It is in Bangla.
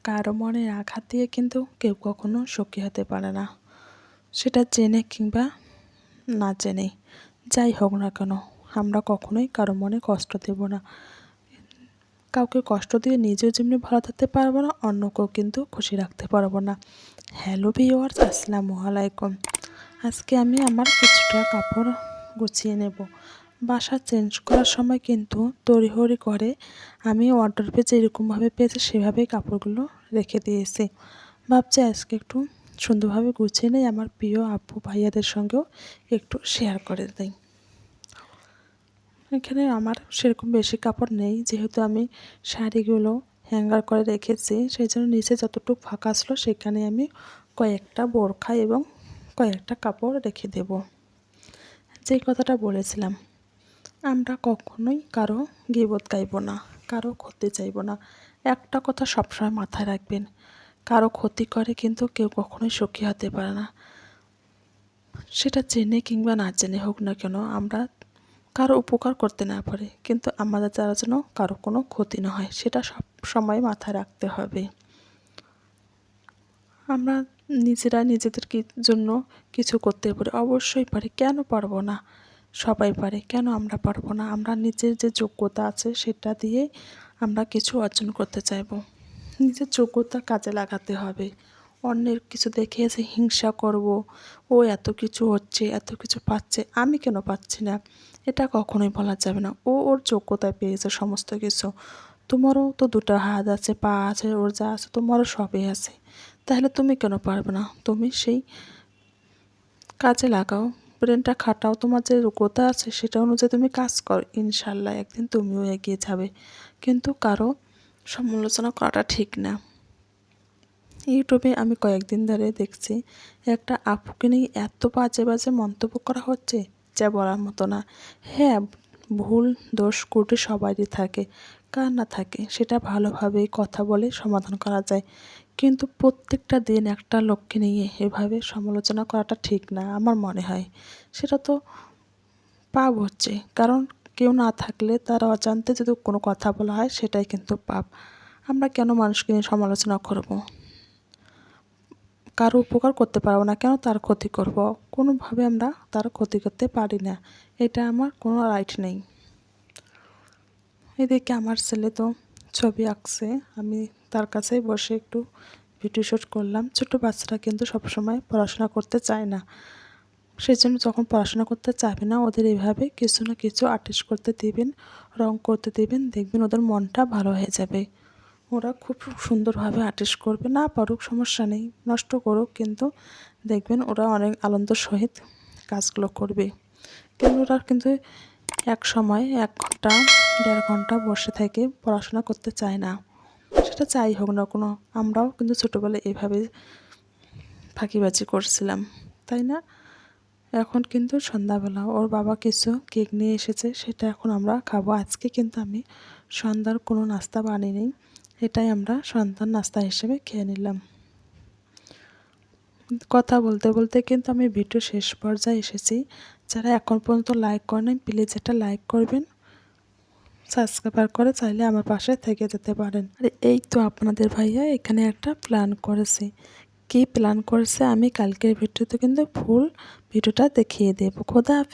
কারো মনের আঘাত দিয়ে কিন্তু কেউ কখনো সুখী হতে পারে না, সেটা জেনে কিংবা না জেনে। যাই হোক না কেন, আমরা কখনোই কারো মনে কষ্ট দেব না। কাউকে কষ্ট দিয়ে নিজেও যেমনি ভালো থাকতে পারবো না, অন্যকেও কিন্তু খুশি রাখতে পারবো না। হ্যালো ভিউয়ার্স, আসসালামু আলাইকুম। আজকে আমি আমার কিছুটা কাপড় গুছিয়ে নেব। বাসা চেঞ্জ করার সময় কিন্তু তড়িঘড়ি করে আমি ওয়ার্ডরোবে যেরকমভাবে পেয়েছি সেভাবেই কাপড়গুলো রেখে দিয়েছি। ভাবছি আজকে একটু সুন্দরভাবে গুছিয়ে নেই, আমার প্রিয় আপু ভাইয়াদের সঙ্গেও একটু শেয়ার করে দিই। এখানে আমার সেরকম বেশি কাপড় নেই, যেহেতু আমি শাড়িগুলো হ্যাঙ্গার করে রেখেছি, সেই জন্য নিচে যতটুকু ফাঁকা ছিল সেখানে আমি কয়েকটা বোরখা এবং কয়েকটা কাপড় রেখে দেব। যে কথাটা বলেছিলাম, আমরা কখনোই কারো গীবত গাইব না, কারো ক্ষতি চাইব না। একটা কথা সবসময় মাথায় রাখবেন, কারো ক্ষতি করে কিন্তু কেউ কখনোই সুখী হতে পারে না। সেটা জেনে কিংবা না জেনে হোক না কেন, আমরা কারো উপকার করতে না পারি, কিন্তু আমাদের দ্বারা যেন কারো কোনো ক্ষতি না হয়, সেটা সব সময় মাথায় রাখতে হবে। আমরা নিজেরা নিজেদের জন্য কিছু করতে পারি, অবশ্যই পারি, কেন পারবো না? সবাই পারে, কেন আমরা পারবো না? আমরা নিজের যে যোগ্যতা আছে সেটা দিয়ে আমরা কিছু অর্জন করতে চাইব। নিজের যোগ্যতা কাজে লাগাতে হবে। অন্যের কিছু দেখে এসে হিংসা করব, ও এত কিছু হচ্ছে, এত কিছু পাচ্ছে, আমি কেন পাচ্ছি না, এটা কখনোই বলা যাবে না। ও ওর যোগ্যতায় পেয়েছে সমস্ত কিছু। তোমারও তো দুটো হাত আছে, পা আছে, ওর যা আছে তোমারও সবই আছে, তাহলে তুমি কেন পারবে না? তুমি সেই কাজে লাগাও, ব্রেনটা খাটাও, তোমার যে যোগ্যতা আছে সেটা অনুযায়ী তুমি কাজ করো, ইনশাল্লাহ একদিন তুমিও এগিয়ে যাবে। কিন্তু কারো সমালোচনা করাটা ঠিক না। ইউটিউবে আমি কয়েকদিন ধরে দেখছি একটা আপুকে নিয়ে এত বাজে বাজে মন্তব্য করা হচ্ছে, যা বলার মতো না। হ্যাঁ, ভুল দোষ ত্রুটি সবারই থাকে, কার না থাকে? সেটা ভালোভাবেই কথা বলে সমাধান করা যায়, কিন্তু প্রত্যেকটা দিন একটা লোককে নিয়ে এভাবে সমালোচনা করাটা ঠিক না আমার মনে হয়। সেটা তো পাপ হচ্ছে, কারণ কেউ না থাকলে তার অজান্তে যদি কোনো কথা বলা হয় সেটাই কিন্তু পাপ। আমরা কেন মানুষকে নিয়ে সমালোচনা করব? কারো উপকার করতে পারবো না, কেন তার ক্ষতি করব? কোনোভাবে আমরা তার ক্ষতি করতে পারি না, এটা আমার কোনো রাইট নেই। এদিকে আমার ছেলে তো ছবি আঁকছে, আমি তার কাছেই বসে একটু ভিডিও শ্যুট করলাম। ছোটো বাচ্চারা কিন্তু সবসময় পড়াশোনা করতে চায় না, সেই জন্য যখন পড়াশোনা করতে চাইবে না, ওদের এইভাবে কিছু না কিছু আর্টিস্ট করতে দিবেন, রং করতে দিবেন, দেখবেন ওদের মনটা ভালো হয়ে যাবে। ওরা খুব সুন্দরভাবে আর্টিস্ট করবে, না পারুক সমস্যা নেই, নষ্ট করুক, কিন্তু দেখবেন ওরা অনেক আনন্দের সহিত কাজগুলো করবে। কিন্তু ওরা কিন্তু এক সময় 1 ঘন্টা 1.5 ঘন্টা বসে থেকে পড়াশোনা করতে চায় না, সেটা চাই হোক না কোনো। আমরাও কিন্তু ছোটোবেলায় এভাবে ফাঁকিবাজি করছিলাম, তাই না? এখন কিন্তু সন্ধ্যাবেলা ওর বাবা কিছু কেক নিয়ে এসেছে, সেটা এখন আমরা খাবো। আজকে কিন্তু আমি সন্ধ্যার কোনো নাস্তা বানিয়েছি, এটাই আমরা সন্ধ্যার নাস্তা হিসেবে খেয়ে নিলাম। কথা বলতে বলতে কিন্তু আমি ভিডিও শেষ পর্যায়ে এসেছি। যারা এখন পর্যন্ত লাইক করেন, প্লিজ এটা লাইক করবেন, সাবস্ক্রাইব করে চাইলে আমার পাশে থেকে যেতে পারেন। আর এই তো আপনাদের ভাইয়া এখানে একটা প্ল্যান করেছে। কী প্ল্যান করেছে আমি কালকের ভিডিওতে কিন্তু ফুল ভিডিওটা দেখিয়ে দেবো। খোদা হাফেজ।